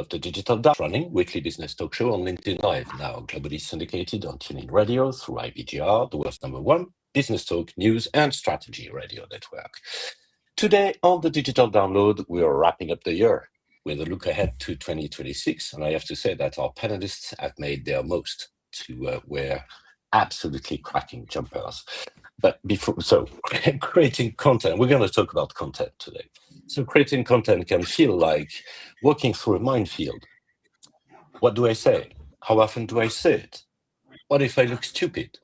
of the Digital Down, running weekly business talk show on LinkedIn Live, now globally syndicated on TuneIn Radio through IBGR, the world's #1 business talk, news and strategy radio network. Today on the Digital Download, we are wrapping up the year with a look ahead to 2026, and I have to say that our panelists have made their most to wear absolutely cracking jumpers. But creating content, we're going to talk about content today. So creating content can feel like walking through a minefield. What do I say? How often do I say it? What if I look stupid?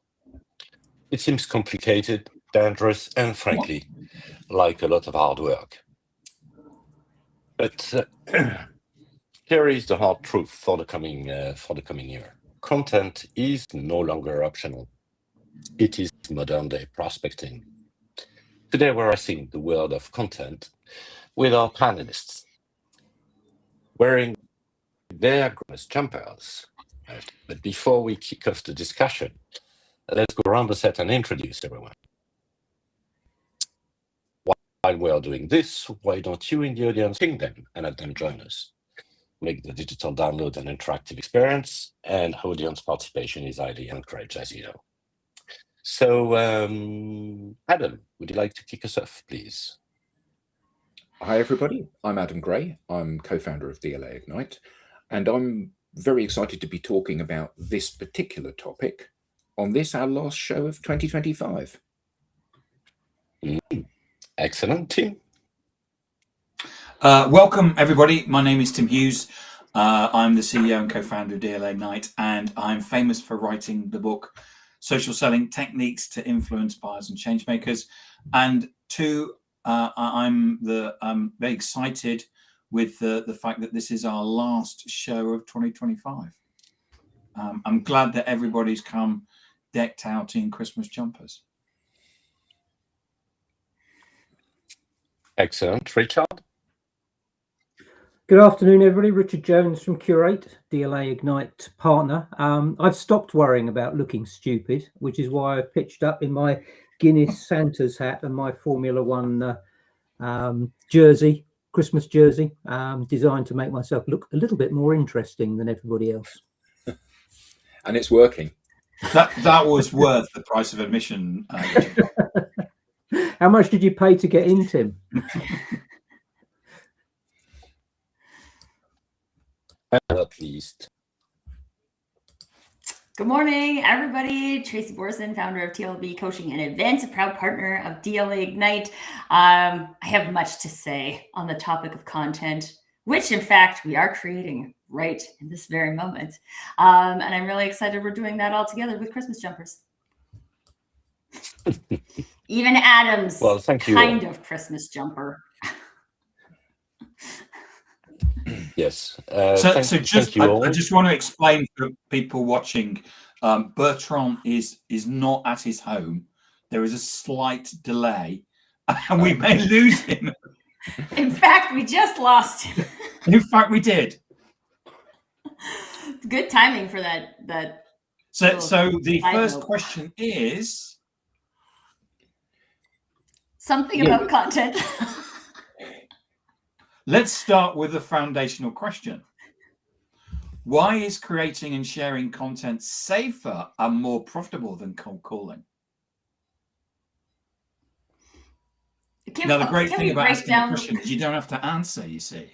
It seems complicated, dangerous, and frankly, like a lot of hard work. But here is the hard truth for the coming year. Content is no longer optional. It is modern day prospecting. Today we're assessing the world of content with our panelists wearing their Christmas jumpers. But before we kick off the discussion, let's go around the set and introduce everyone. While we are doing this, why don't you in the audience ping them and let them join us? Make the Digital Download an interactive experience, and audience participation is highly encouraged, as you know. So, Adam, would you like to kick us off, please? Hi, everybody. I'm Adam Gray. I'm co-founder of DLA Ignite, and I'm very excited to be talking about this particular topic on this, our last show of 2025. Excellent, Tim. Welcome, everybody. My name is Tim Hughes. I'm the CEO and co-founder of DLA Ignite, and I'm famous for writing the book Social Selling Techniques to Influence Buyers and Changemakers. And I'm very excited with the fact that this is our last show of 2025. I'm glad that everybody's come decked out in Christmas jumpers. Excellent. Richard? Good afternoon, everybody. Richard Jones from Curate, DLA Ignite partner. I've stopped worrying about looking stupid, which is why I've pitched up in my Guinness Santa's hat and my Formula One jersey, Christmas jersey, designed to make myself look a little bit more interesting than everybody else. And it's working. That was worth the price of admission. How much did you pay to get in, Tim? At least. Good morning, everybody. Tracy Borson, founder of TLB Coaching and Events, a proud partner of DLA Ignite. I have much to say on the topic of content, which in fact we are creating right in this very moment. And I'm really excited we're doing that all together with Christmas jumpers. Even Adam's kind of Christmas jumper. Yes. I just want to explain for people watching. Bertrand is not at his home. There is a slight delay, and we may lose him. In fact, we just lost him. In fact, we did. It's good timing for that. So the first question is something about content. Let's start with the foundational question. Why is creating and sharing content safer and more profitable than cold calling? Now, the great thing about asking a question is you don't have to answer, you see.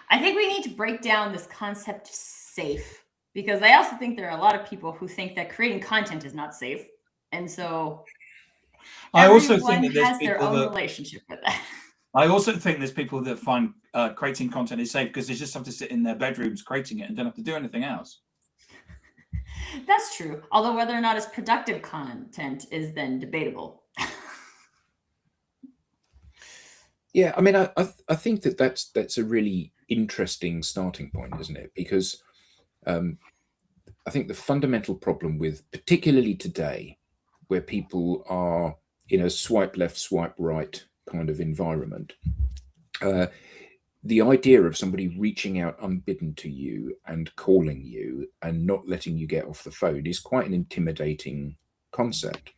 I think we need to break down this concept of safe, because I also think there are a lot of people who think that creating content is not safe. And so I also think that has their own relationship with that. I also think there's people that find creating content is safe because they just have to sit in their bedrooms creating it and don't have to do anything else. That's true. Although whether or not it's productive content is then debatable. Yeah, I mean, I think that's a really interesting starting point, isn't it? Because I think the fundamental problem with, particularly today, where people are in a swipe left, swipe right kind of environment, the idea of somebody reaching out unbidden to you and calling you and not letting you get off the phone is quite an intimidating concept.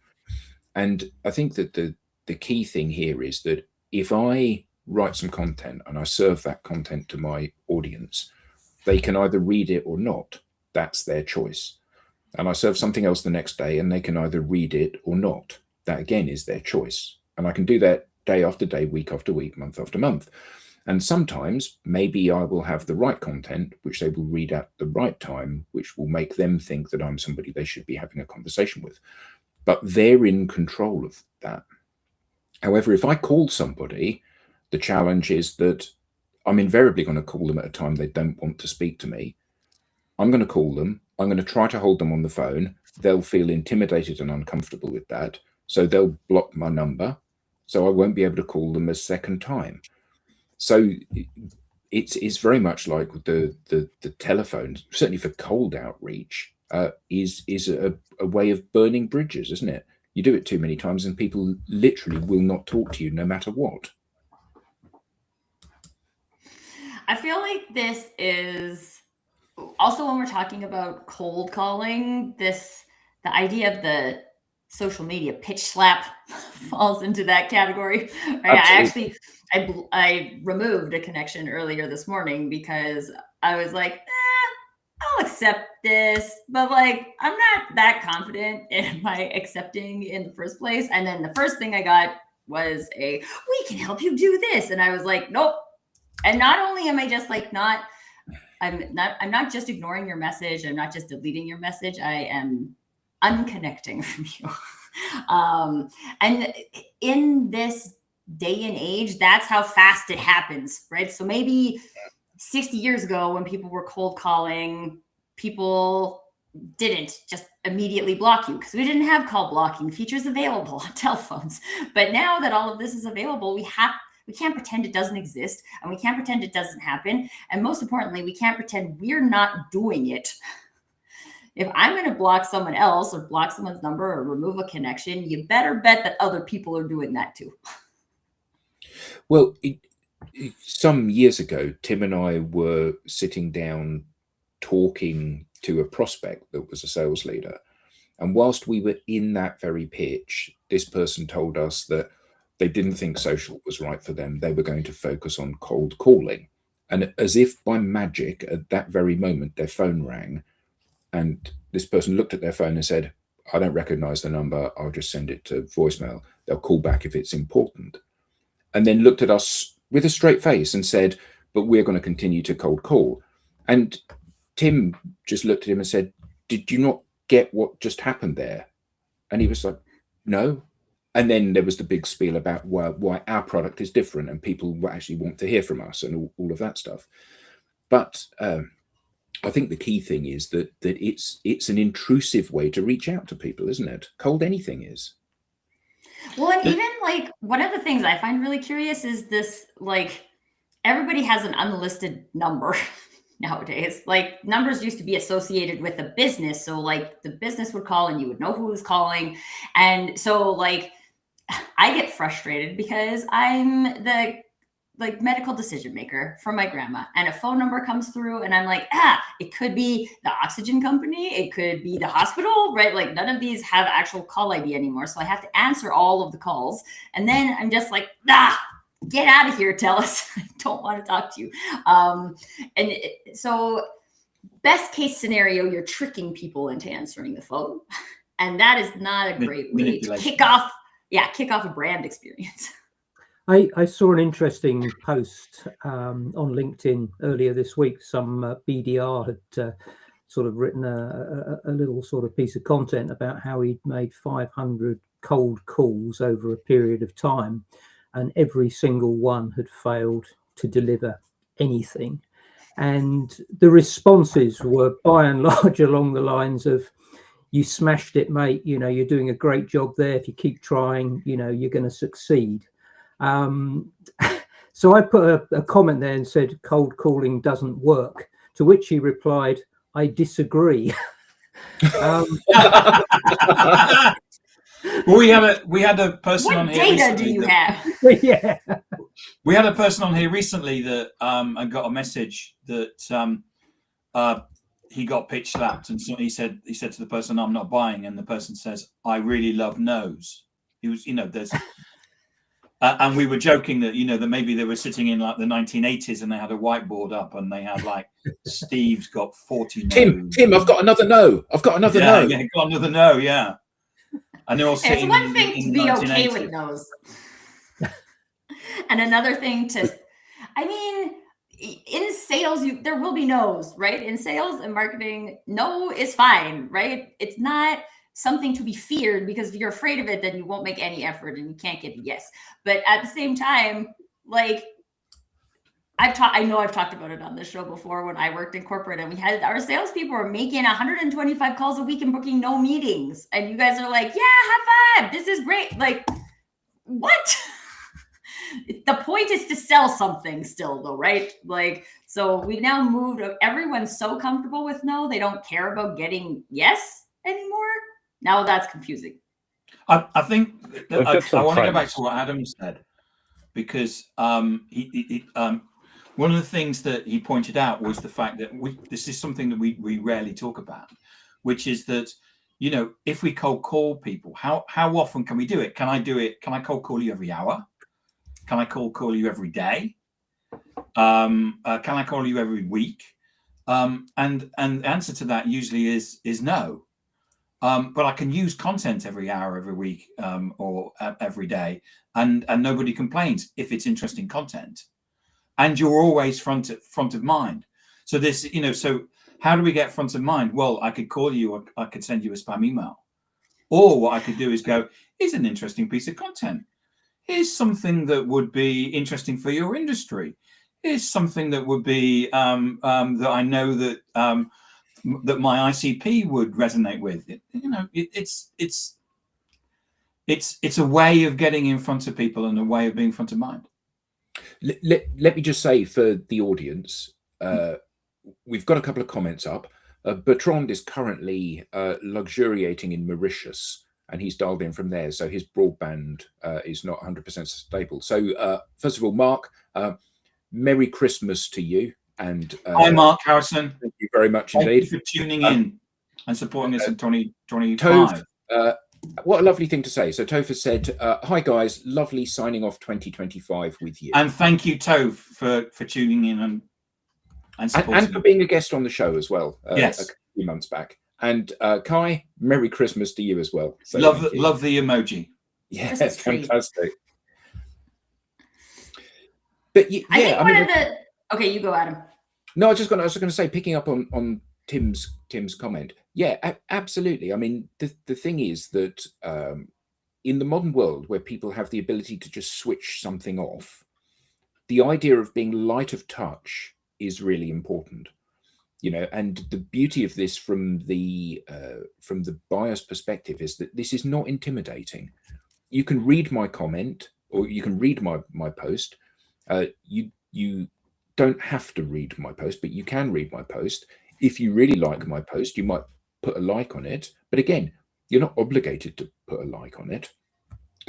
And I think that the key thing here is that if I write some content and I serve that content to my audience, they can either read it or not. That's their choice. And I serve something else the next day and they can either read it or not. That again is their choice. And I can do that day after day, week after week, month after month. And sometimes maybe I will have the right content, which they will read at the right time, which will make them think that I'm somebody they should be having a conversation with. But they're in control of that. However, if I call somebody, the challenge is that I'm invariably going to call them at a time they don't want to speak to me. I'm going to call them. I'm going to try to hold them on the phone. They'll feel intimidated and uncomfortable with that. So they'll block my number. So I won't be able to call them a second time. So it's very much like the telephone, certainly for cold outreach, is a way of burning bridges, isn't it? You do it too many times and people literally will not talk to you no matter what. I feel like this is also, when we're talking about cold calling, the idea of the social media pitch slap falls into that category. Right? Absolutely. I removed a connection earlier this morning because I was like, I'll accept this, but like, I'm not that confident in my accepting in the first place. And then the first thing I got was we can help you do this. And I was like, nope. And not only am I just like, I'm not just ignoring your message. I'm not just deleting your message. I am unconnecting from you. And in this day and age, that's how fast it happens, right? So maybe 60 years ago when people were cold calling, people didn't just immediately block you because we didn't have call blocking features available on telephones. But now that all of this is available, we can't pretend it doesn't exist, and we can't pretend it doesn't happen. And most importantly, we can't pretend we're not doing it. If I'm going to block someone else or block someone's number or remove a connection, you better bet that other people are doing that too. Well, some years ago, Tim and I were sitting down talking to a prospect that was a sales leader. And whilst we were in that very pitch, this person told us that they didn't think social was right for them. They were going to focus on cold calling. And as if by magic, at that very moment, their phone rang. And this person looked at their phone and said, I don't recognize the number. I'll just send it to voicemail. They'll call back if it's important. And then looked at us with a straight face and said, but we're going to continue to cold call. And Tim just looked at him and said, did you not get what just happened there? And he was like, no. And then there was the big spiel about why our product is different and people actually want to hear from us and all of that stuff. But I think the key thing is that it's an intrusive way to reach out to people, isn't it? Cold anything is. Well, and even like one of the things I find really curious is this, like, everybody has an unlisted number nowadays. Like, numbers used to be associated with a business. So like the business would call and you would know who was calling. And so like, I get frustrated because I'm the medical decision maker for my grandma, and a phone number comes through and I'm like, it could be the oxygen company, it could be the hospital, right? Like, none of these have actual call ID anymore. So I have to answer all of the calls. And then I'm just like, get out of here, TELUS. I don't want to talk to you. So best case scenario, you're tricking people into answering the phone. And that is not a great way to kick off a brand experience. I saw an interesting post on LinkedIn earlier this week. Some BDR had sort of written a little sort of piece of content about how he'd made 500 cold calls over a period of time, and every single one had failed to deliver anything. And the responses were by and large along the lines of, you smashed it, mate. You know, you're doing a great job there. If you keep trying, you know, you're going to succeed. So I put a comment there and said, cold calling doesn't work, to which he replied, I disagree. Well, we had a person on here. What data do you have? Yeah. We had a person on here recently that I got a message that he got pitch slapped, and so he said to the person, I'm not buying, and the person says, I really love no's. He was, you know, And we were joking that, that maybe they were sitting in like the 1980s and they had a whiteboard up and they had like, Steve's got 40 no's. Tim, I've got another no. I've got another no. Yeah, got another no, yeah. And they're all sitting it's one thing in to be 1980s. okay with no's. And another thing to, I mean, in sales, there will be no's, right? In sales and marketing, no is fine, right? It's not something to be feared, because if you're afraid of it, then you won't make any effort and you can't get a yes. But at the same time, like I know I've talked about it on this show before when I worked in corporate, and we had our salespeople were making 125 calls a week and booking no meetings. And you guys are like, yeah, high five. This is great. Like, what? The point is to sell something still though, right? Like, so we now moved, everyone's so comfortable with no, they don't care about getting yes anymore. Now that's confusing. I think I want to go back premise. to what Adam said, because one of the things that he pointed out was the fact that this is something that we rarely talk about, which is that, if we cold call people, how often can we do it? Can I do it? Can I cold call you every hour? Can I cold call you every day? Can I call you every week? And the answer to that usually is no. But I can use content every hour, every week, or every day, and nobody complains if it's interesting content. And you're always front of mind. So this, so how do we get front of mind? Well, I could call you, or I could send you a spam email, or what I could do is go, here's an interesting piece of content. Here's something that would be interesting for your industry. Here's something that would be that I know that that my ICP would resonate with. It's a way of getting in front of people and a way of being front of mind. Let me just say for the audience, we've got a couple of comments up. Bertrand is currently luxuriating in Mauritius, and he's dialed in from there, so his broadband is not 100% stable. So first of all, Mark, Merry Christmas to you. And hi, Mark Harrison. Thank you very much indeed. Thank you for tuning in and supporting us in 2025. What a lovely thing to say. So Toph has said, hi guys, lovely signing off 2025 with you. And thank you, Toph, for tuning in and supporting. And for being a guest on the show as well. Yes. A few months back. And Kai, Merry Christmas to you as well. So love the emoji. Yeah, that's fantastic. But yeah, I think okay, you go, Adam. No, I was going to say, picking up on Tim's comment. Yeah, absolutely. I mean, the thing is that in the modern world where people have the ability to just switch something off, the idea of being light of touch is really important. And the beauty of this from the buyer's perspective is that this is not intimidating. You can read my comment, or you can read my post. You don't have to read my post, but you can read my post. If you really like my post, you might put a like on it. But again, you're not obligated to put a like on it.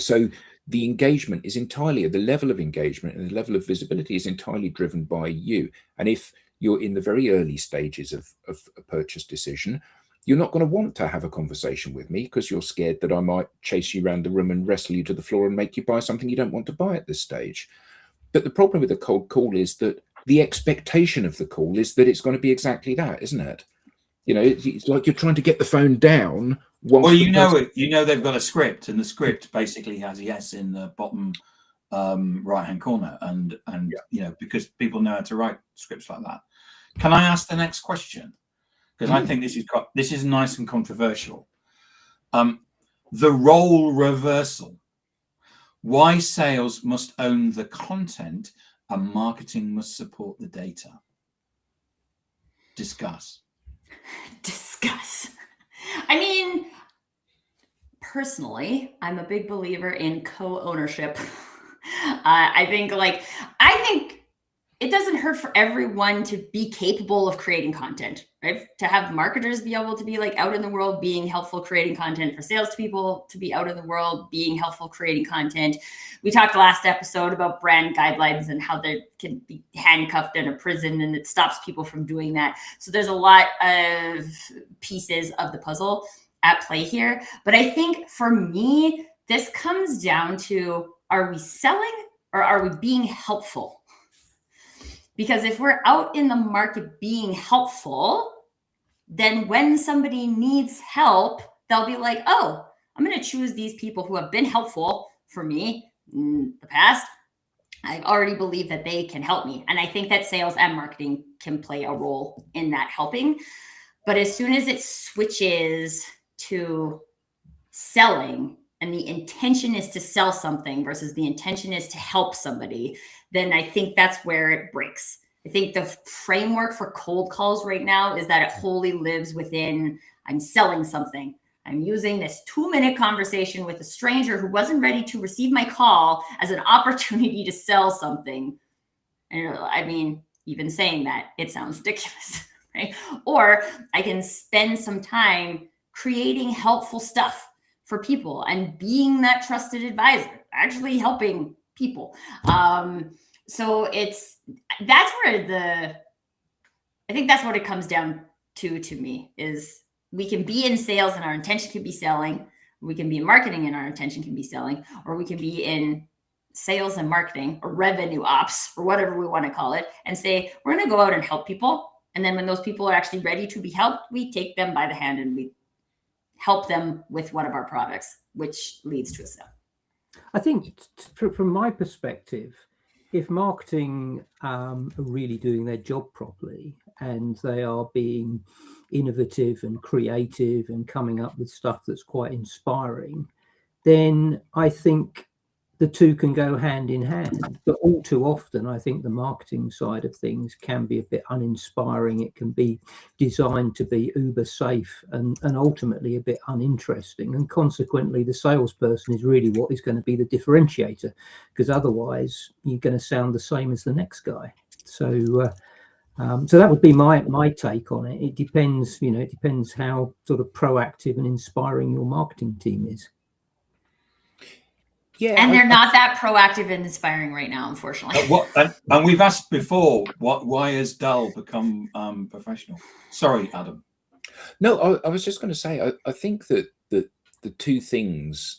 So the engagement is entirely, the level of engagement and the level of visibility is entirely driven by you. And if you're in the very early stages of a purchase decision, you're not going to want to have a conversation with me because you're scared that I might chase you around the room and wrestle you to the floor and make you buy something you don't want to buy at this stage. But the problem with a cold call is that the expectation of the call is that it's going to be exactly that, isn't it? It's like you're trying to get the phone down. Well, they've got a script, and the script basically has a yes in the bottom right-hand corner, and because people know how to write scripts like that. Can I ask the next question? Because I think this is nice and controversial. The role reversal. Why sales must own the content and marketing must support the data. Discuss. I mean, personally, I'm a big believer in co-ownership. I think it doesn't hurt for everyone to be capable of creating content, right? To have marketers be able to be like out in the world being helpful creating content, for salespeople to be out in the world being helpful creating content. We talked last episode about brand guidelines and how they can be handcuffed in a prison, and it stops people from doing that. So there's a lot of pieces of the puzzle at play here. But I think for me, this comes down to are we selling or are we being helpful? Because if we're out in the market being helpful, then when somebody needs help, they'll be like, oh, I'm going to choose these people who have been helpful for me in the past. I already believe that they can help me. And I think that sales and marketing can play a role in that helping. But as soon as it switches to selling and the intention is to sell something versus the intention is to help somebody, then I think that's where it breaks. I think the framework for cold calls right now is that it wholly lives within, I'm selling something. I'm using this 2-minute conversation with a stranger who wasn't ready to receive my call as an opportunity to sell something. And I mean, even saying that, it sounds ridiculous, right? Or I can spend some time creating helpful stuff for people and being that trusted advisor, actually helping people. So that's where I think that's what it comes down to me, is we can be in sales and our intention can be selling. We can be in marketing and our intention can be selling, or we can be in sales and marketing or revenue ops or whatever we want to call it and say, we're going to go out and help people. And then when those people are actually ready to be helped, we take them by the hand and we help them with one of our products, which leads to a sale. I think from my perspective, if marketing are really doing their job properly and they are being innovative and creative and coming up with stuff that's quite inspiring, then I think the two can go hand in hand. But all too often, I think the marketing side of things can be a bit uninspiring. It can be designed to be uber safe and ultimately a bit uninteresting. And consequently, the salesperson is really what is going to be the differentiator, because otherwise you're going to sound the same as the next guy. So that would be my take on it. It depends, it depends how sort of proactive and inspiring your marketing team is. Yeah, and they're not that proactive and inspiring right now, unfortunately. And we've asked before, why has Dell become professional? Sorry, Adam. No, I was just going to say, I think that the two things,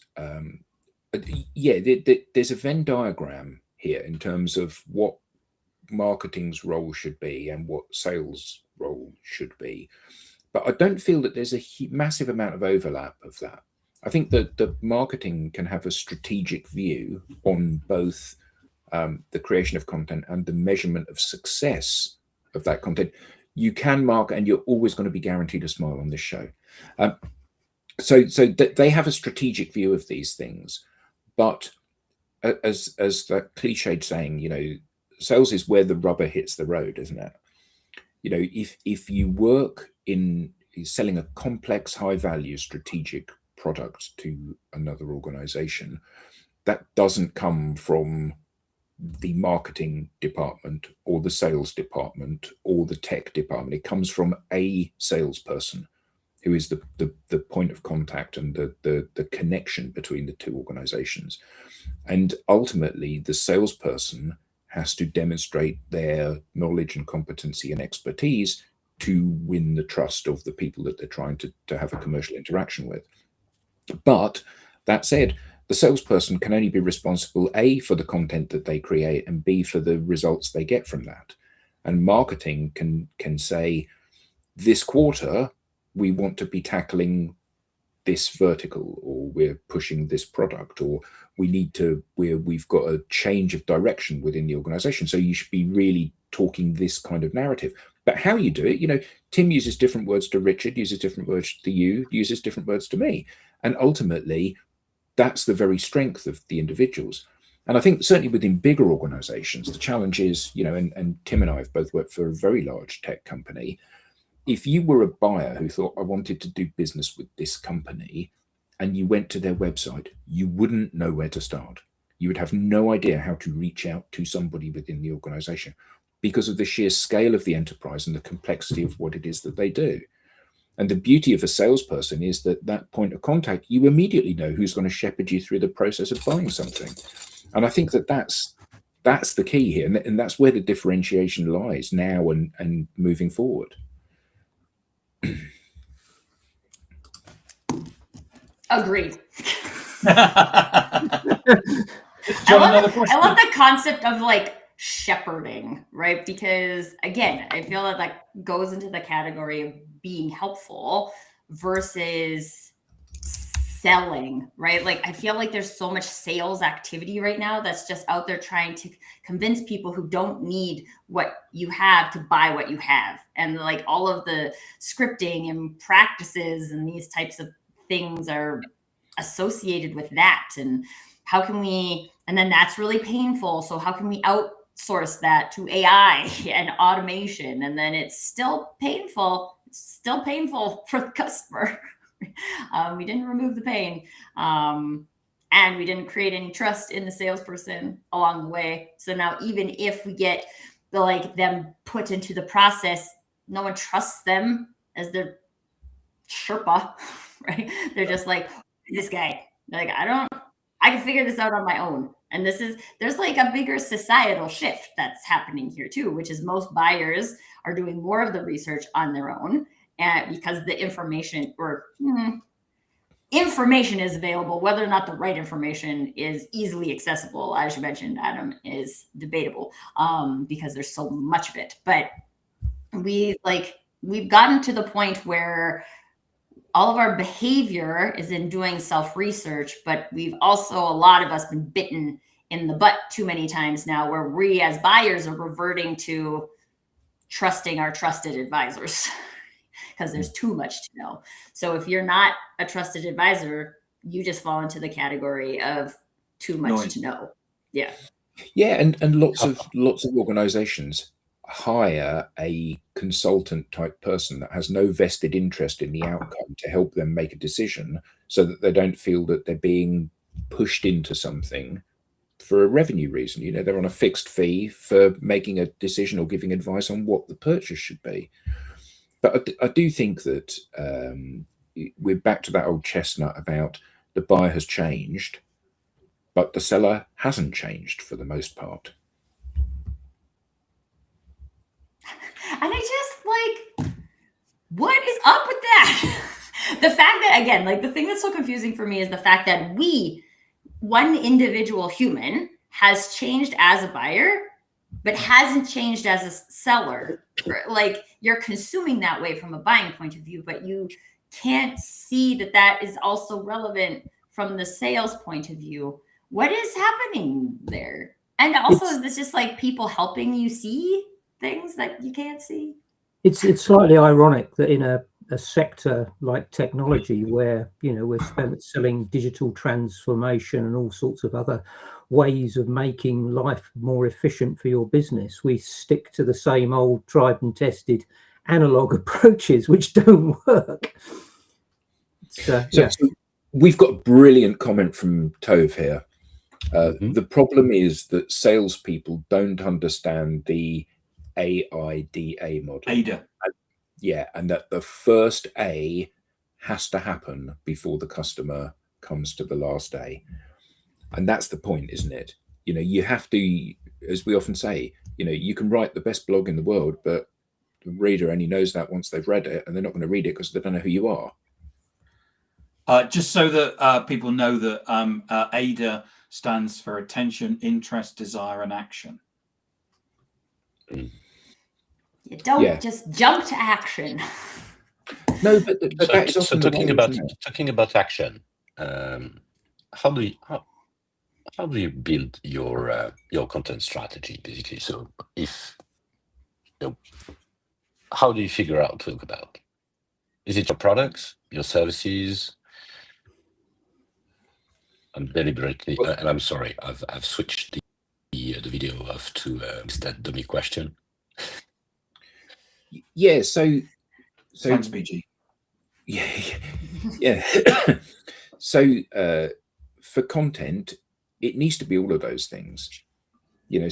there's a Venn diagram here in terms of what marketing's role should be and what sales role should be. But I don't feel that there's a massive amount of overlap of that. I think that the marketing can have a strategic view on both the creation of content and the measurement of success of that content. You can market, and you're always going to be guaranteed a smile on this show. So they have a strategic view of these things, but as that cliched saying, sales is where the rubber hits the road, isn't it? If you work in selling a complex, high-value strategic product to another organization, that doesn't come from the marketing department or the sales department or the tech department. It comes from a salesperson who is the point of contact and the connection between the two organizations. And ultimately, the salesperson has to demonstrate their knowledge and competency and expertise to win the trust of the people that they're trying to have a commercial interaction with. But that said, the salesperson can only be responsible, A, for the content that they create, and B, for the results they get from that. And marketing can say, this quarter, we want to be tackling this vertical, or we're pushing this product, or we've got a change of direction within the organization. So you should be really talking this kind of narrative. But how you do it, Tim uses different words to Richard, uses different words to you, uses different words to me. And ultimately, that's the very strength of the individuals. And I think certainly within bigger organizations, the challenge is, and Tim and I have both worked for a very large tech company. If you were a buyer who thought, I wanted to do business with this company, and you went to their website, you wouldn't know where to start. You would have no idea how to reach out to somebody within the organization because of the sheer scale of the enterprise and the complexity of what it is that they do. And the beauty of a salesperson is that point of contact, you immediately know who's going to shepherd you through the process of buying something. And I think that's the key here. And that's where the differentiation lies now and moving forward. Agreed. John, another question. I love the concept of like shepherding, right? Because again, I feel that goes into the category of being helpful versus selling, right? Like I feel like there's so much sales activity right now that's just out there trying to convince people who don't need what you have to buy what you have. And like all of the scripting and practices and these types of things are associated with that. And how can we, and then that's really painful. So how can we outsource that to AI and automation? And then it's still painful. It's still painful for the customer. We didn't remove the pain. And we didn't create any trust in the salesperson along the way. So now even if we get them put into the process, no one trusts them as their Sherpa, right? They're just like, this guy, like, I can figure this out on my own. And there's like a bigger societal shift that's happening here too, which is most buyers are doing more of the research on their own. And because the information information is available, whether or not the right information is easily accessible, as you mentioned, Adam, is debatable because there's so much of it. But we've gotten to the point where all of our behavior is in doing self-research, but we've also, a lot of us, been bitten in the butt too many times now, where we as buyers are reverting to trusting our trusted advisors because there's too much to know. So if you're not a trusted advisor, you just fall into the category of too much to know. Yeah. Yeah, and lots of organizations hire a consultant type person that has no vested interest in the outcome to help them make a decision, so that they don't feel that they're being pushed into something for a revenue reason. You know, they're on a fixed fee for making a decision or giving advice on what the purchase should be. But I do think that we're back to that old chestnut about the buyer has changed, but the seller hasn't changed for the most part. And I just what is up with that? The fact that, again, the thing that's so confusing for me is the fact that one individual human has changed as a buyer, but hasn't changed as a seller. Like, you're consuming that way from a buying point of view, but you can't see that is also relevant from the sales point of view. What is happening there? And also, is this just people helping you see things that you can't see? It's slightly ironic that in a sector like technology, where we're selling digital transformation and all sorts of other ways of making life more efficient for your business, we stick to the same old tried and tested analog approaches which don't work. So we've got a brilliant comment from Tove here. The problem is that salespeople don't understand the AIDA model. AIDA. Yeah, and that the first A has to happen before the customer comes to the last A. And that's the point, isn't it? You have to, as we often say, you can write the best blog in the world, but the reader only knows that once they've read it, and they're not going to read it because they don't know who you are. Just so that people know that AIDA stands for attention, interest, desire, and action. You don't just jump to action. No, but that's so talking about action. How do you build your content strategy, basically? So how do you figure out what to talk about? Is it your products, your services? I'm deliberately, and I'm sorry, I've switched the video off to that dummy question. Yeah. So thanks, PG. Yeah. So for content, it needs to be all of those things. We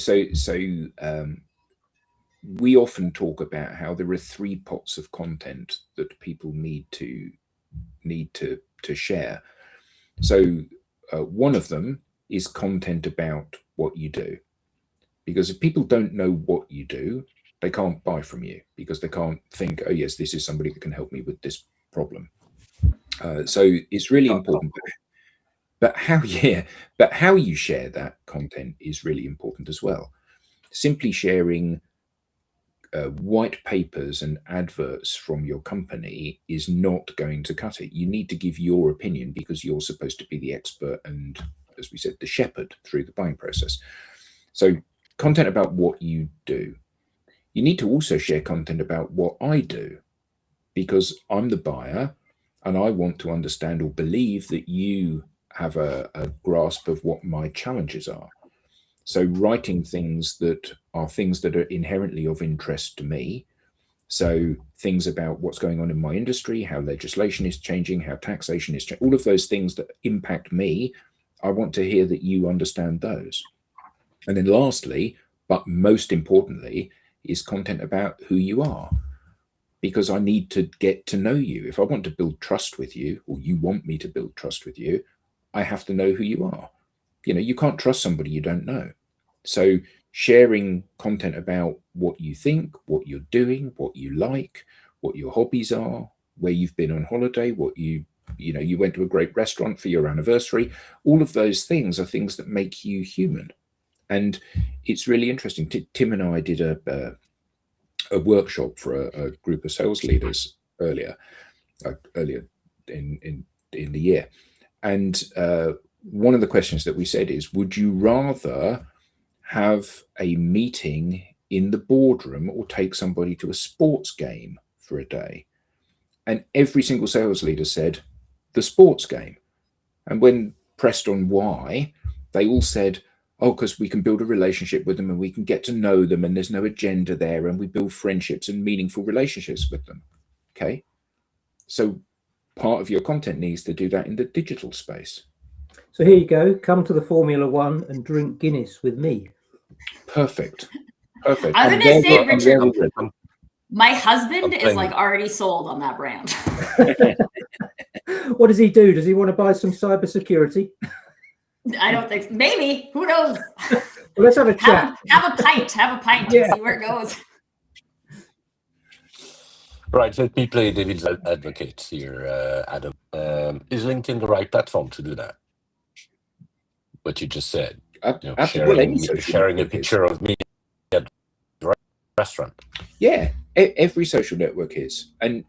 often talk about how there are 3 pots of content that people need to share. So one of them is content about what you do, because if people don't know what you do, they can't buy from you, because they can't think, oh yes, this is somebody that can help me with this problem. So it's really important. But how you share that content is really important as well. Simply sharing white papers and adverts from your company is not going to cut it. You need to give your opinion because you're supposed to be the expert and, as we said, the shepherd through the buying process. So content about what you do. You need to also share content about what I do, because I'm the buyer and I want to understand or believe that you have a grasp of what my challenges are. So writing things that are inherently of interest to me. So things about what's going on in my industry, how legislation is changing, how taxation is changing, all of those things that impact me. I want to hear that you understand those. And then lastly, but most importantly, is content about who you are, because I need to get to know you. If I want to build trust with you, or you want me to build trust with you, I have to know who you are. You can't trust somebody you don't know. So sharing content about what you think, what you're doing, what you like, what your hobbies are, where you've been on holiday, what you went to a great restaurant for your anniversary, all of those things are things that make you human. And it's really interesting. Tim and I did a workshop for a group of sales leaders earlier in the year. And one of the questions that we said is, would you rather have a meeting in the boardroom or take somebody to a sports game for a day? And every single sales leader said the sports game. And when pressed on why, they all said, oh, because we can build a relationship with them and we can get to know them and there's no agenda there and we build friendships and meaningful relationships with them. Okay. So part of your content needs to do that in the digital space. So here you go. Come to the Formula One and drink Guinness with me. Perfect. Perfect. I was going to say, Richard, my husband is like already sold on that brand. What does he do? Does he want to buy some cybersecurity? I don't think so. Maybe. Who knows? Well, let's have a chat. Have a pint and see where it goes. Right, let me play devil's advocate here, Adam. Is LinkedIn the right platform to do that? What you just said, sharing a picture of me at the restaurant. Yeah, every social network is, and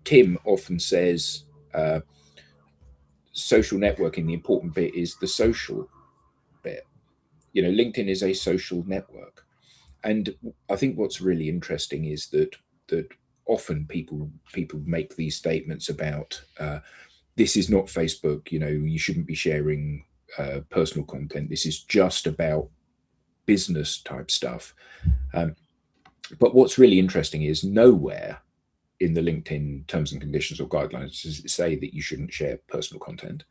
Tim often says social networking, the important bit is the social bit. LinkedIn is a social network, and I think what's really interesting is that often people make these statements about this is not Facebook. You shouldn't be sharing personal content. This is just about business type stuff. But what's really interesting is nowhere in the LinkedIn terms and conditions or guidelines does it say that you shouldn't share personal content.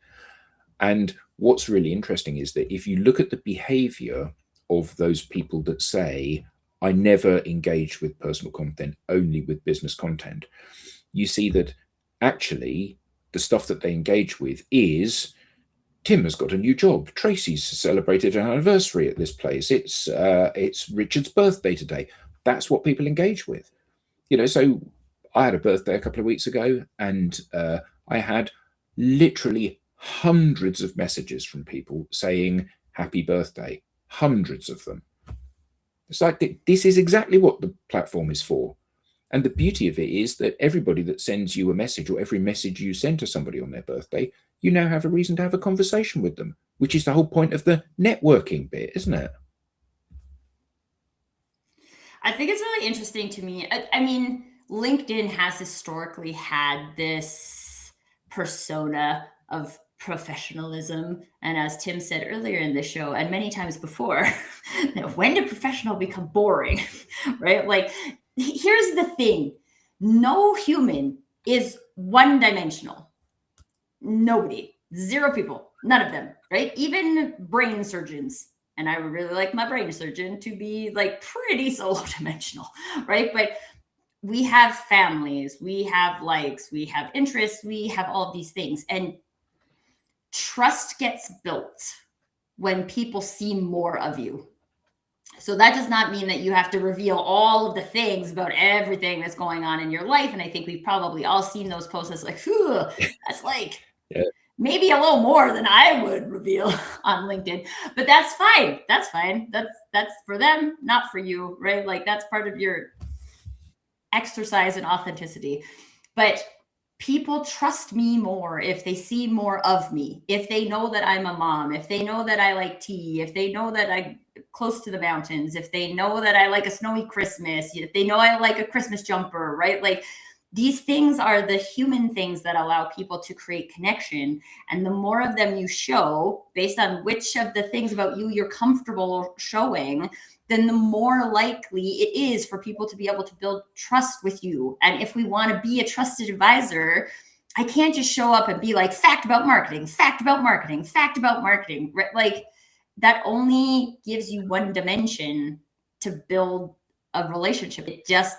And what's really interesting is that if you look at the behavior of those people that say, I never engage with personal content, only with business content, you see that actually the stuff that they engage with is, Tim has got a new job. Tracy's celebrated an anniversary at this place. It's Richard's birthday today. That's what people engage with. So I had a birthday a couple of weeks ago, and I had literally hundreds of messages from people saying happy birthday, hundreds of them. It's like, this is exactly what the platform is for. And the beauty of it is that everybody that sends you a message, or every message you send to somebody on their birthday, you now have a reason to have a conversation with them, which is the whole point of the networking bit, isn't it? I think it's really interesting to me. I mean, LinkedIn has historically had this persona of professionalism. And as Tim said earlier in the show, and many times before, when did professional become boring, right? Like, here's the thing. No human is one-dimensional. Nobody. Zero people. None of them, right? Even brain surgeons. And I would really like my brain surgeon to be like pretty solo dimensional, right? But we have families, we have likes, we have interests, we have all of these things. And trust gets built when people see more of you. So that does not mean that you have to reveal all of the things about everything that's going on in your life. And I think we've probably all seen those posts that's like, that's like, maybe a little more than I would reveal on LinkedIn, but that's fine. That's fine. That's for them, not for you, right? Like that's part of your exercise in authenticity. But people trust me more if they see more of me, if they know that I'm a mom, if they know that I like tea, if they know that I'm close to the mountains, if they know that I like a snowy Christmas, if they know I like a Christmas jumper, right? Like these things are the human things that allow people to create connection. And the more of them you show based on which of the things about you you're comfortable showing, then the more likely it is for people to be able to build trust with you. And if we want to be a trusted advisor, I can't just show up and be like, fact about marketing, fact about marketing, fact about marketing. Like that only gives you one dimension to build a relationship. It just,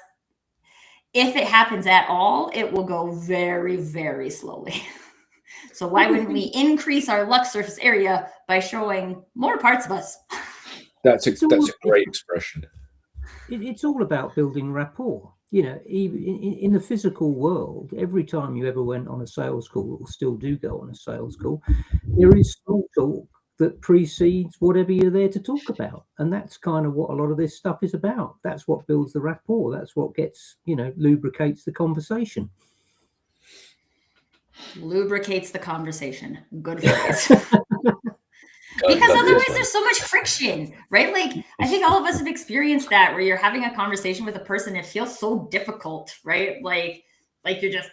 if it happens at all, it will go very, very slowly. So why wouldn't we increase our luck surface area by showing more parts of us? That's a great expression. It's all about building rapport. You know, even in the physical world, every time you ever went on a sales call, or still do go on a sales call, there is small talk that precedes whatever you're there to talk about. And that's kind of what a lot of this stuff is about. That's what builds the rapport. That's what gets, you know, lubricates the conversation. Lubricates the conversation. Good phrase. Because otherwise there's so much friction, right? Like I think all of us have experienced that where you're having a conversation with a person, it feels so difficult, right? Like you're just,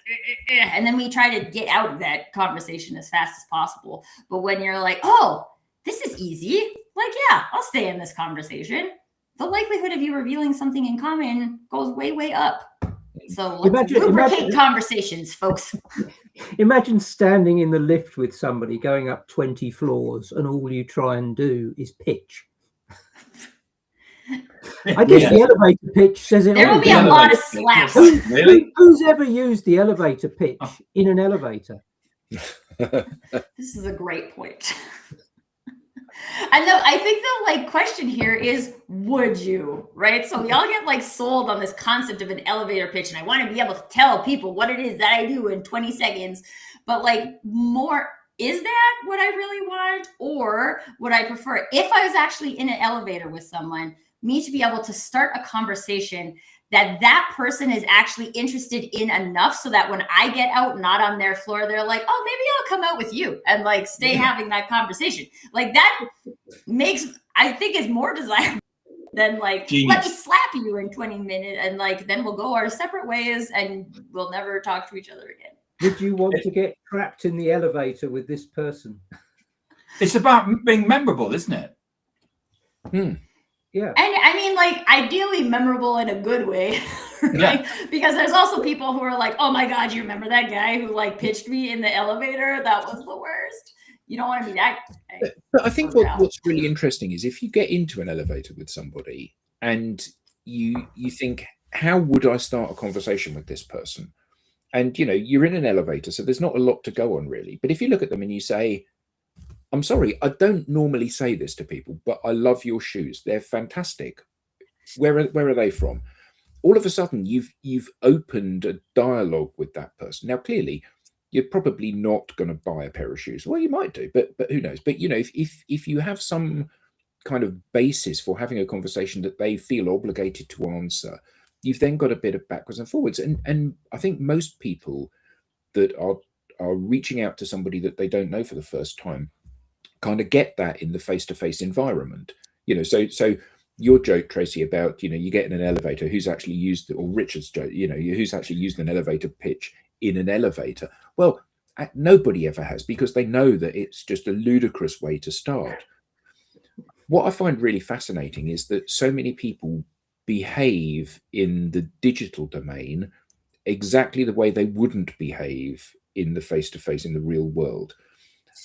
and then we try to get out of that conversation as fast as possible. But when you're like, oh, this is easy, like, yeah, I'll stay in this conversation, the likelihood of you revealing something in common goes way, way up. So let's lubricate conversations, folks. Imagine standing in the lift with somebody going up 20 floors and all you try and do is pitch. I guess the elevator pitch says it all. There will be a lot of slaps. Really? Who's ever used the elevator pitch in an elevator? This is a great point. And I think the question here is, would you, right? So we all get sold on this concept of an elevator pitch, and I want to be able to tell people what it is that I do in 20 seconds. But more, is that what I really want? Or would I prefer, if I was actually in an elevator with someone, me to be able to start a conversation that person is actually interested in enough so that when I get out, not on their floor, they're like, oh, maybe I'll come out with you and stay having that conversation. That makes, I think, is more desirable than Genius. Let me slap you in 20 minutes and then we'll go our separate ways and we'll never talk to each other again. Would you want to get trapped in the elevator with this person? It's about being memorable, isn't it? Yeah. And I mean, ideally memorable in a good way, right? Yeah. Because there's also people who are like, oh my God, you remember that guy who pitched me in the elevator? That was the worst. You don't want to be that guy. But I think what's really interesting is if you get into an elevator with somebody and you think, how would I start a conversation with this person? And, you're in an elevator, so there's not a lot to go on really. But if you look at them and you say, I'm sorry, I don't normally say this to people, but I love your shoes. They're fantastic. Where are they from? All of a sudden, you've opened a dialogue with that person. Now, clearly, you're probably not going to buy a pair of shoes. Well, you might do, but who knows? But if you have some kind of basis for having a conversation that they feel obligated to answer, you've then got a bit of backwards and forwards. And I think most people that are reaching out to somebody that they don't know for the first time kind of get that in the face-to-face environment, so your joke, Tracy, about you get in an elevator, who's actually used, or Richard's joke, who's actually used an elevator pitch in an elevator. Well, nobody ever has, because they know that it's just a ludicrous way to start. What I find really fascinating is that so many people behave in the digital domain exactly the way they wouldn't behave in the face-to-face, in the real world.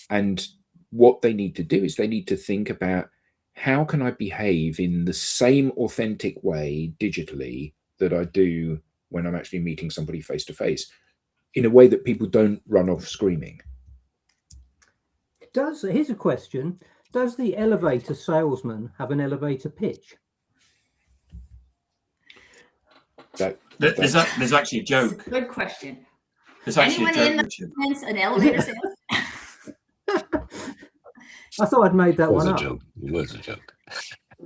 And what they need to do is they need to think about, how can I behave in the same authentic way digitally that I do when I'm actually meeting somebody face to face, in a way that people don't run off screaming? Here's a question. Does the elevator salesman have an elevator pitch? There's actually a joke. Good question. There's actually Anyone a joke, in the Richard. comments an elevator sales? I thought I'd made that It was one a up. joke. It was a joke.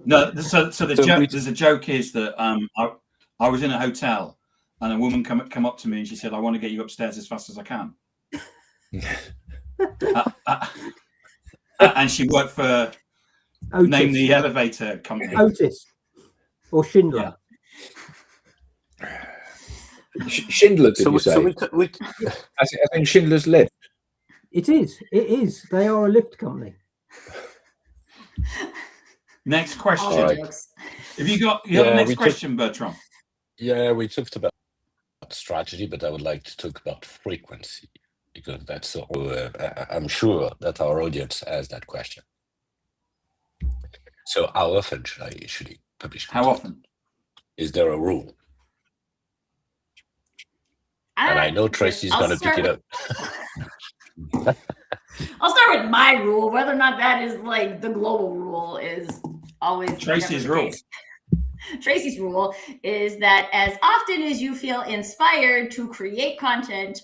No, so the So joke. we- There's a joke is that I was in a hotel and a woman come up to me and she said, "I want to get you upstairs as fast as I can." And she worked for Otis. name the elevator company. Otis or Schindler. Schindler, did you say? I think Schindler's List. It is. It is. They are a lift company. Next question. All the Right. jokes. Have you got the next question, Bertrand? Yeah, we talked about strategy, but I would like to talk about frequency, because that's I'm sure that our audience has that question. So how often should he publish content? How often? Is there a rule? And I know Tracy's going to pick it up. I'll start with my rule. Whether or not that is like the global rule is always Tracy's rule. Tracy's rule is that as often as you feel inspired to create content.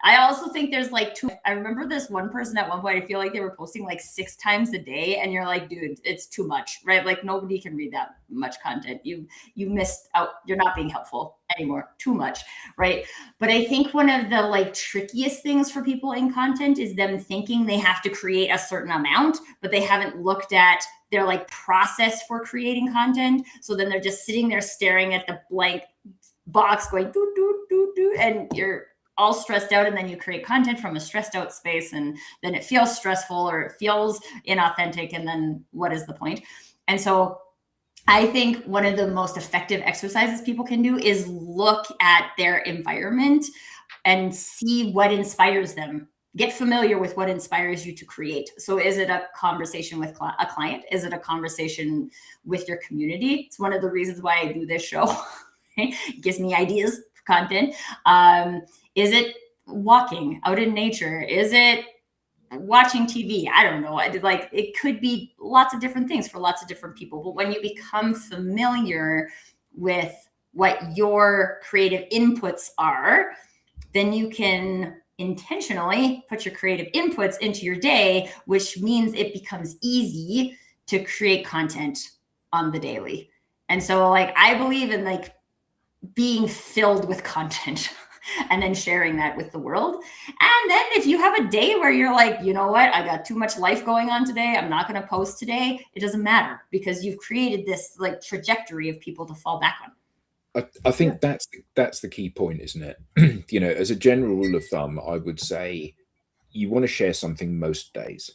I also think there's like I remember this one person at one point, I feel like they were posting like 6 times a day, and you're like, dude, it's too much, right? Like nobody can read that much content. You missed out. You're not being helpful anymore. Too much, right? But I think one of the like trickiest things for people in content is them thinking they have to create a certain amount, but they haven't looked at their like process for creating content. So then they're just sitting there staring at the blank box going doo doo doo doo, and you're all stressed out, and then you create content from a stressed out space, and then it feels stressful or it feels inauthentic, and then what is the point? And so I think one of the most effective exercises people can do is look at their environment and see what inspires them. Get familiar with what inspires you to create. So is it a conversation with a client? Is it a conversation with your community? It's one of the reasons why I do this show. It gives me ideas for content. Is it walking out in nature? Is it watching TV? I don't know. Like it could be lots of different things for lots of different people. But when you become familiar with what your creative inputs are, then you can intentionally put your creative inputs into your day, which means it becomes easy to create content on the daily. And so like I believe in like being filled with content and then sharing that with the world. And then if you have a day where you're like, you know what, I got too much life going on today, I'm not going to post today, it doesn't matter, because you've created this like trajectory of people to fall back on. I think that's the key point, isn't it? You know, as a general rule of thumb, I would say you want to share something most days.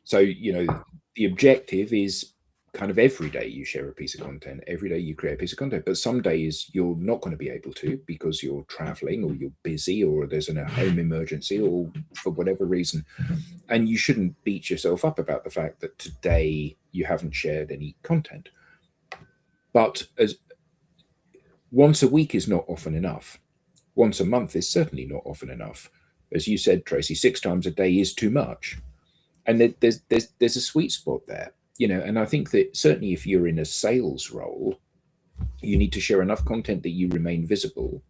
So, you know, the objective is kind of every day you share a piece of content, every day you create a piece of content, but some days you're not going to be able to because you're traveling or you're busy or there's a home emergency or for whatever reason. And you shouldn't beat yourself up about the fact that today you haven't shared any content. But as once a week is not often enough. Once a month is certainly not often enough. As you said, Tracy, 6 times a day is too much. And there's a sweet spot there. You know, and I think that certainly if you're in a sales role, you need to share enough content that you remain visible.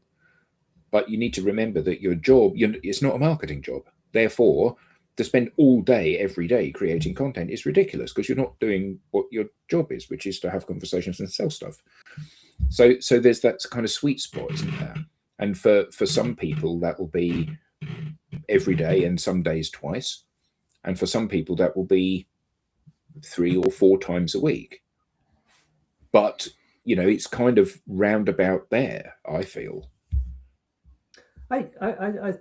But you need to remember that your job, it's not a marketing job. Therefore, to spend all day, every day creating content is ridiculous because you're not doing what your job is, which is to have conversations and sell stuff. So there's that kind of sweet spot, isn't there? And for some people, that will be every day and some days twice. And for some people, that will be 3 or 4 times a week. But, you know, it's kind of roundabout there, I feel. I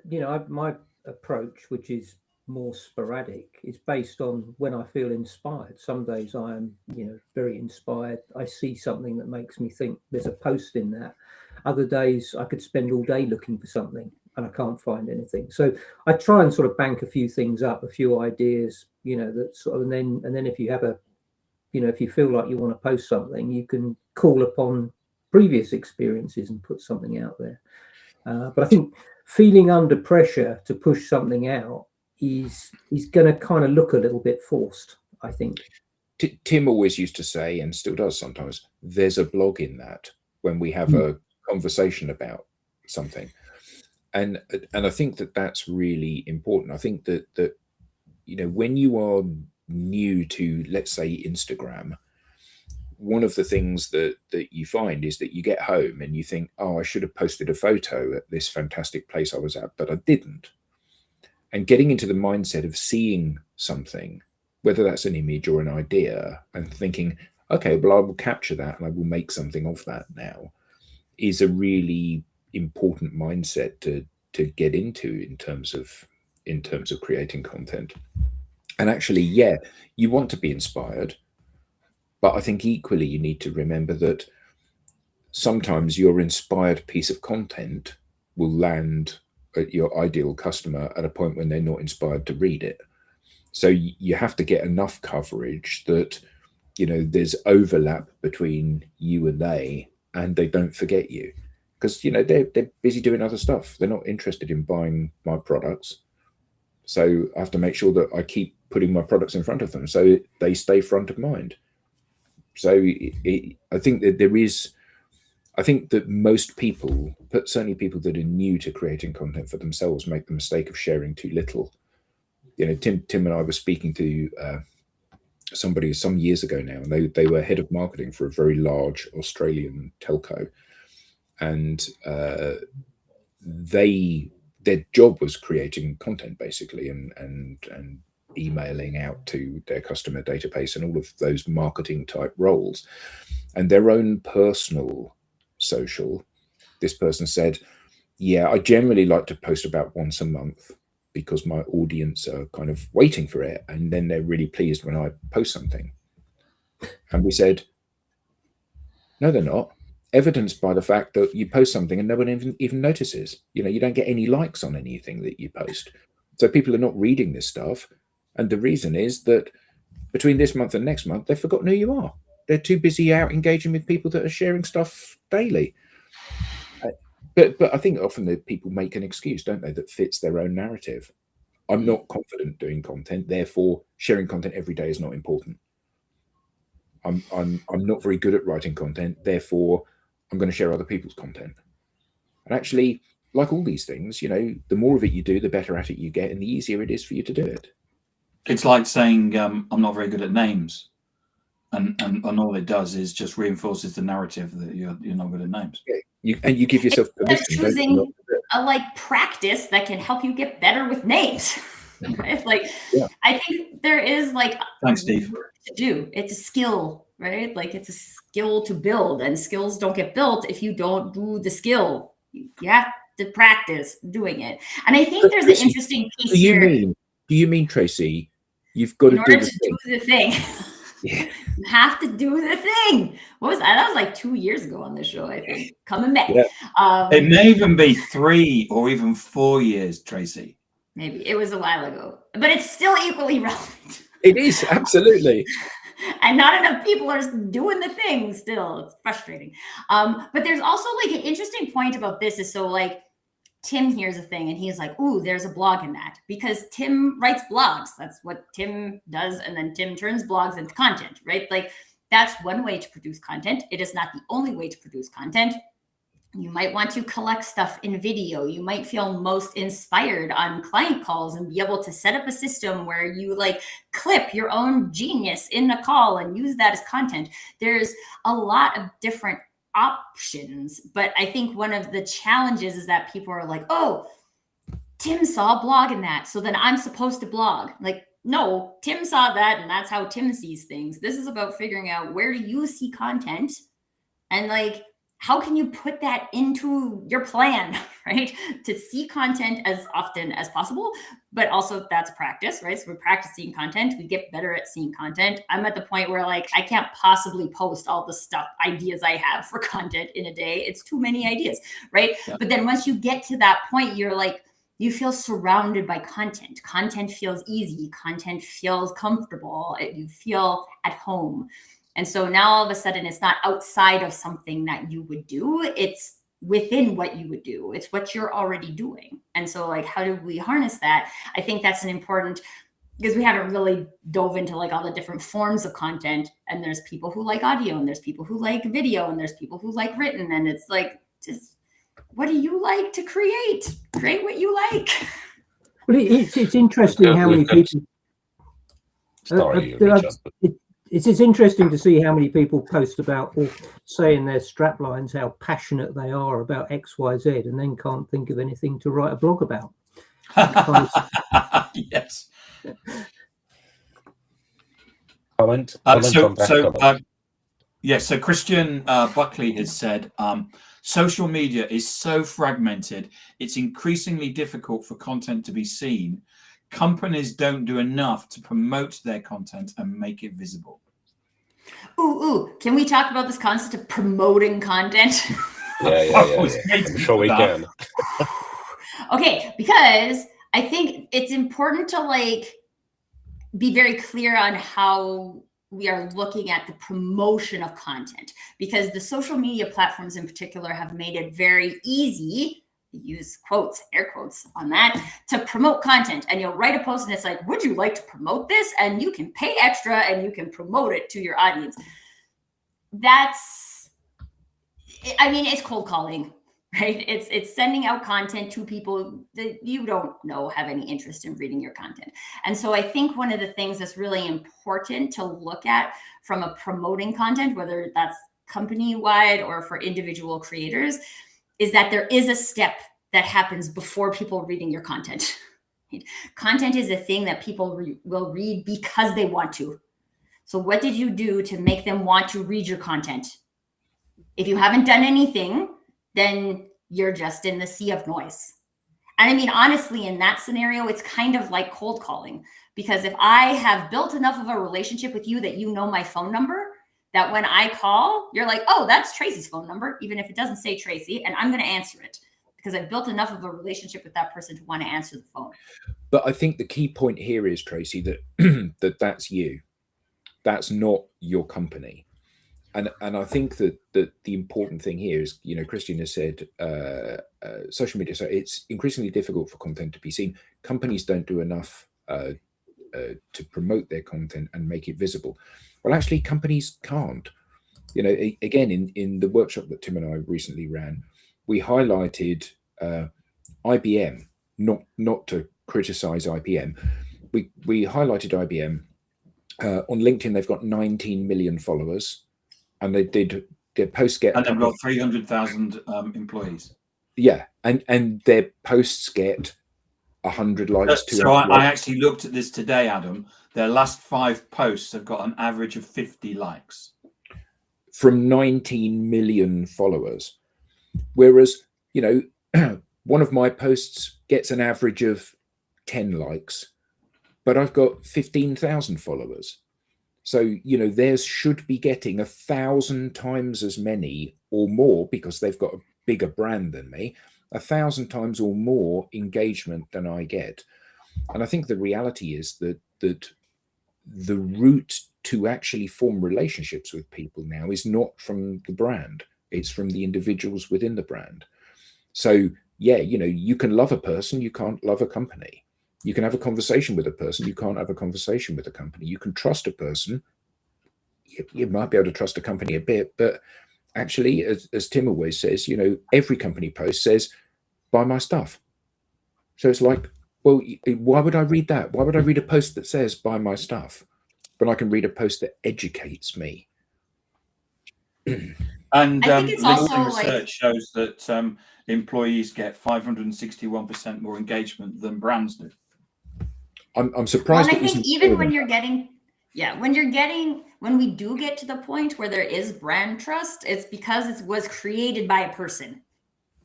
you know, my approach, which is more sporadic, is based on when I feel inspired. Some days I am, you know, very inspired. I see something that makes me think there's a post in that. Other days I could spend all day looking for something and I can't find anything. So I try and sort of bank a few things up, a few ideas, you know, that sort of, and then if you have a, you know, if you feel like you want to post something, you can call upon previous experiences and put something out there. But I think feeling under pressure to push something out is going to kind of look a little bit forced, I think. Tim always used to say, and still does sometimes, there's a blog in that when we have a conversation about something. And I think that that's really important. I think that you know, when you are new to, let's say, Instagram, one of the things that you find is that you get home and you think, oh, I should have posted a photo at this fantastic place I was at, but I didn't. And getting into the mindset of seeing something, whether that's an image or an idea, and thinking, okay, well, I will capture that and I will make something of that now, is a really important mindset to get into in terms of creating content. And actually, yeah, you want to be inspired, but I think equally you need to remember that sometimes your inspired piece of content will land at your ideal customer at a point when they're not inspired to read it. So you have to get enough coverage that, you know, there's overlap between you and they don't forget you, because, you know, they're busy doing other stuff. They're not interested in buying my products. So I have to make sure that I keep putting my products in front of them so they stay front of mind. So I think that I think that most people, but certainly people that are new to creating content for themselves, make the mistake of sharing too little. You know, Tim and I were speaking to somebody some years ago now, and they were head of marketing for a very large Australian telco, and their job was creating content basically, and emailing out to their customer database and all of those marketing type roles, and their own personal social. This person said, yeah, I generally like to post about once a month because my audience are kind of waiting for it, and then they're really pleased when I post something. And we said, no, they're not. Evidenced by the fact that you post something and no one even notices. You know, you don't get any likes on anything that you post. So people are not reading this stuff. And the reason is that between this month and next month, they've forgotten who you are. They're too busy out engaging with people that are sharing stuff daily. But I think often the people make an excuse, don't they, that fits their own narrative. I'm not confident doing content, therefore sharing content every day is not important. I'm not very good at writing content, therefore I'm going to share other people's content. And actually, like all these things, you know, the more of it you do, the better at it you get, and the easier it is for you to do it. It's like saying I'm not very good at names, and all it does is just reinforces the narrative that you're not good at names. Yeah. You give yourself permission. Choosing a practice that can help you get better with names. Right? Like, yeah. I think there is thanks, Steve. To do. It's a skill, right? Like, it's a skill to build, and skills don't get built if you don't do the skill. You have to practice doing it. And I think there's an interesting piece here. Do you mean, Tracy, you've got to do the thing? Yeah. You have to do the thing. What was that? That was like 2 years ago on this show, I think. Coming back. Yeah. It may even be 3 or even 4 years, Tracy. Maybe it was a while ago, but it's still equally relevant. It is, absolutely. And not enough people are doing the thing still. It's frustrating. But there's also an interesting point about this is, so Tim hears a thing and he's like, ooh, there's a blog in that, because Tim writes blogs. That's what Tim does. And then Tim turns blogs into content, right? That's one way to produce content. It is not the only way to produce content. You might want to collect stuff in video. You might feel most inspired on client calls and be able to set up a system where you clip your own genius in a call and use that as content. There's a lot of different options, but I think one of the challenges is that people are like, oh, Tim saw a blog in that, so then I'm supposed to blog. No, Tim saw that, and that's how Tim sees things. This is about figuring out, where do you see content, and how can you put that into your plan, right? To see content as often as possible, but also that's practice, right? So we practice seeing content, we get better at seeing content. I'm at the point where I can't possibly post all the ideas I have for content in a day. It's too many ideas, right? Yeah. But then once you get to that point, you're you feel surrounded by content. Content feels easy. Content feels comfortable. You feel at home. And so now all of a sudden it's not outside of something that you would do. It's within what you would do. It's what you're already doing. And so how do we harness that? I think that's an important, because we haven't really dove into all the different forms of content. And there's people who like audio, and there's people who like video, and there's people who like written. And it's just what do you like to create? Create what you like. Well, it's interesting how many people. Sorry, Richard. It's interesting to see how many people post about or say in their straplines how passionate they are about X, Y, Z, and then can't think of anything to write a blog about. Yes. Comment on that. So Christian Buckley has said, social media is so fragmented, it's increasingly difficult for content to be seen. Companies don't do enough to promote their content and make it visible. Ooh, can we talk about this concept of promoting content? Yeah. I'm sure we can. Okay, because I think it's important to like be very clear on how we are looking at the promotion of content, because the social media platforms in particular have made it very easy, use quotes, air quotes on that, to promote content. And you'll write a post and it's like, would you like to promote this? And you can pay extra and you can promote it to your audience. It's cold calling, right? It's sending out content to people that you don't know have any interest in reading your content. And so I think one of the things that's really important to look at from a promoting content, whether that's company-wide or for individual creators, is that there is a step that happens before people reading your content. Content is a thing that people will read because they want to. So what did you do to make them want to read your content? If you haven't done anything, then you're just in the sea of noise. And I mean, honestly, in that scenario, it's kind of like cold calling, because if I have built enough of a relationship with you that you know my phone number, that when I call, you're like, oh, that's Tracy's phone number, even if it doesn't say Tracy, and I'm going to answer it because I've built enough of a relationship with that person to want to answer the phone. But I think the key point here is, Tracy, that that's you. That's not your company. And I think that the important thing here is, Christian has said social media, so it's increasingly difficult for content to be seen. Companies don't do enough to promote their content and make it visible. Well, actually, companies can't. Again, in the workshop that Tim and I recently ran, we highlighted IBM, not to criticize IBM. We highlighted IBM. On LinkedIn, they've got 19 million followers. And they did their posts get, and they've got 300,000 employees. Yeah, and their posts get 100 likes. So I actually looked at this today, Adam. Their last 5 posts have got an average of 50 likes from 19 million followers. Whereas, one of my posts gets an average of 10 likes, but I've got 15,000 followers. So, theirs should be getting 1,000 times as many or more, because they've got a bigger brand than me, 1,000 times or more engagement than I get. And I think the reality is that the route to actually form relationships with people now is not from the brand. It's from the individuals within the brand. So, yeah, you can love a person, you can't love a company. You can have a conversation with a person. You can't have a conversation with a company. You can trust a person. You might be able to trust a company a bit, but actually, as Tim always says, every company post says, buy my stuff. So it's like, well, why would I read that? Why would I read a post that says, buy my stuff? But I can read a post that educates me. And LinkedIn research shows that employees get 561% more engagement than brands do. I'm surprised. Well, and I think even when you're getting, when we do get to the point where there is brand trust, it's because it was created by a person.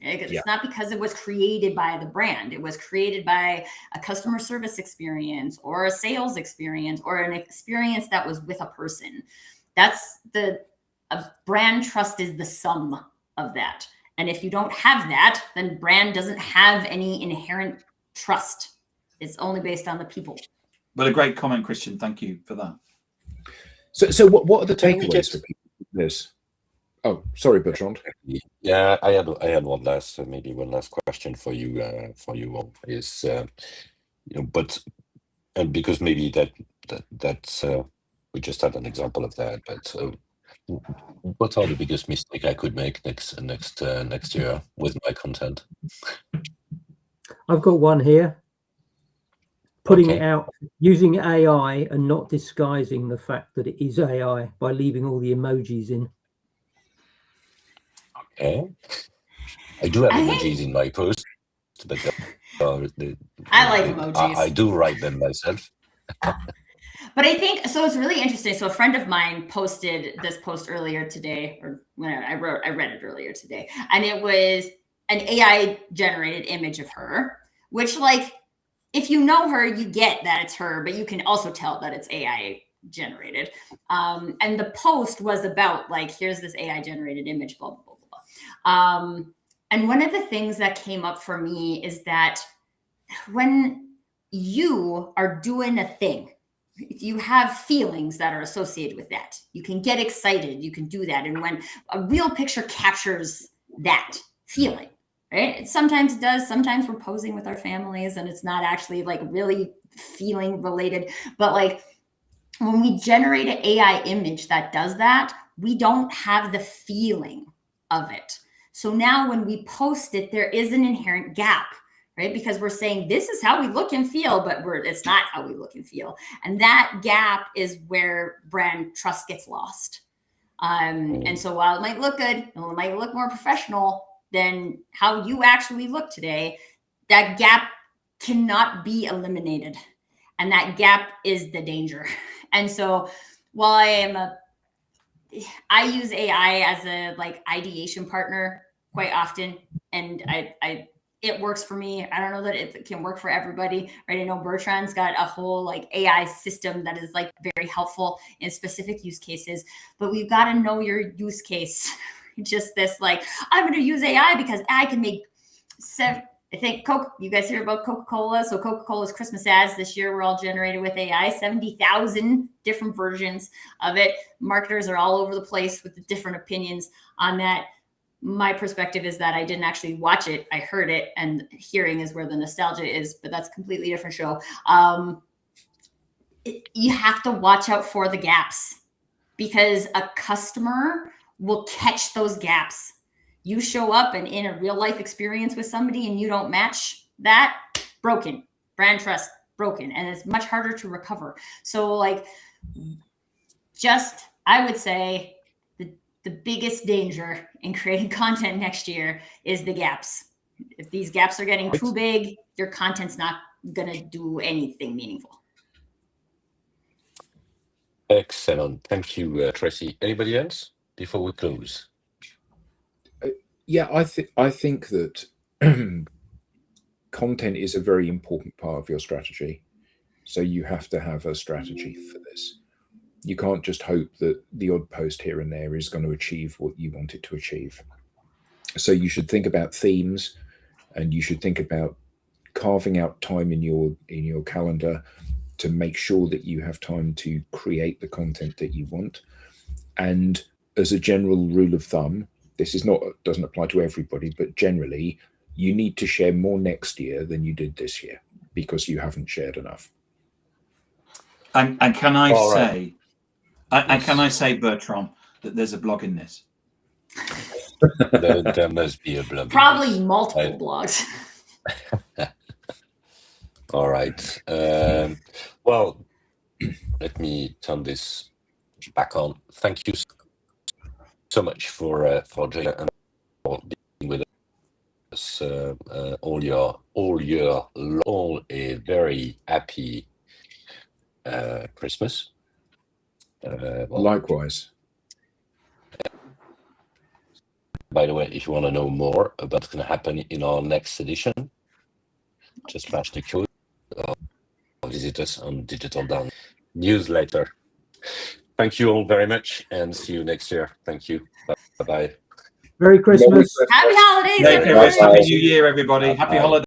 It's not because it was created by the brand. It was created by a customer service experience or a sales experience or an experience that was with a person. That's a brand trust is the sum of that. And if you don't have that, then brand doesn't have any inherent trust. It's only based on the people. Well, a great comment, Christian. Thank you for that. So what are the takeaways for people from this? Oh, sorry, Bertrand. Yeah, I had one last question for you. All is but and because maybe that's we just had an example of that, but What are the biggest mistake I could make next year with my content? I've got one here. Putting Okay. it out, using AI and not disguising the fact that it is AI by leaving all the emojis in. Okay. I do have I emojis think- in my post, but I like emojis. I do write them myself. But I think so. It's really interesting. So a friend of mine posted this post earlier today, or when I read it earlier today, and it was an AI generated image of her, which, like, if you know her, you get that it's her, but you can also tell that it's AI generated. And the post was about, like, here's this AI generated image, blah, blah, blah, blah. And one of the things that came up for me is that when you are doing a thing, if you have feelings that are associated with that, you can get excited, you can do that. And when a real picture captures that feeling, right? Sometimes it does. Sometimes we're posing with our families and it's not actually like really feeling related. But like when we generate an AI image that does that, we don't have the feeling of it. So now when we post it, there is an inherent gap, right? Because we're saying this is how we look and feel, but it's not how we look and feel. And that gap is where brand trust gets lost. And so while it might look good, and it might look more professional than how you actually look today, that gap cannot be eliminated. And that gap is the danger. And so while I use AI as a like ideation partner quite often, and it works for me. I don't know that it can work for everybody, right? I know Bertrand's got a whole like AI system that is like very helpful in specific use cases, but we've got to know your use case. Just this like, I'm going to use AI because I can make I think you guys hear about Coca-Cola. So Coca-Cola's Christmas ads this year were all generated with AI, 70,000 different versions of it. Marketers are all over the place with the different opinions on that. My perspective is that I didn't actually watch it. I heard it, and hearing is where the nostalgia is, but that's a completely different show. You have to watch out for the gaps because a customer will catch those gaps. You show up and in a real life experience with somebody and you don't match that, broken. Brand trust, broken. And it's much harder to recover. So like, I would say the biggest danger in creating content next year is the gaps. If these gaps are getting too big, your content's not going to do anything meaningful. Excellent. Thank you, Tracy. Anybody else before we close? Yeah, I think that content is a very important part of your strategy. So you have to have a strategy for this. You can't just hope that the odd post here and there is going to achieve what you want it to achieve. So you should think about themes, and you should think about carving out time in your calendar to make sure that you have time to create the content that you want. And as a general rule of thumb, this doesn't apply to everybody, but generally, you need to share more next year than you did this year because you haven't shared enough. And can I All say, right. and can I say, Bertrand, that there's a blog in this? There must be a blog. Probably multiple blogs. All right. Well, let me turn this back on. Thank you so much for joining and for being with us all year long. A very happy Christmas. Likewise. By the way, if you want to know more about what's going to happen in our next edition, just flash the code or visit us on Digital Down newsletter. Thank you all very much and see you next year. Thank you. Bye-bye. Merry Christmas. Happy holidays, Merry everybody. Christmas, Happy New Year, everybody. Happy Bye. holidays.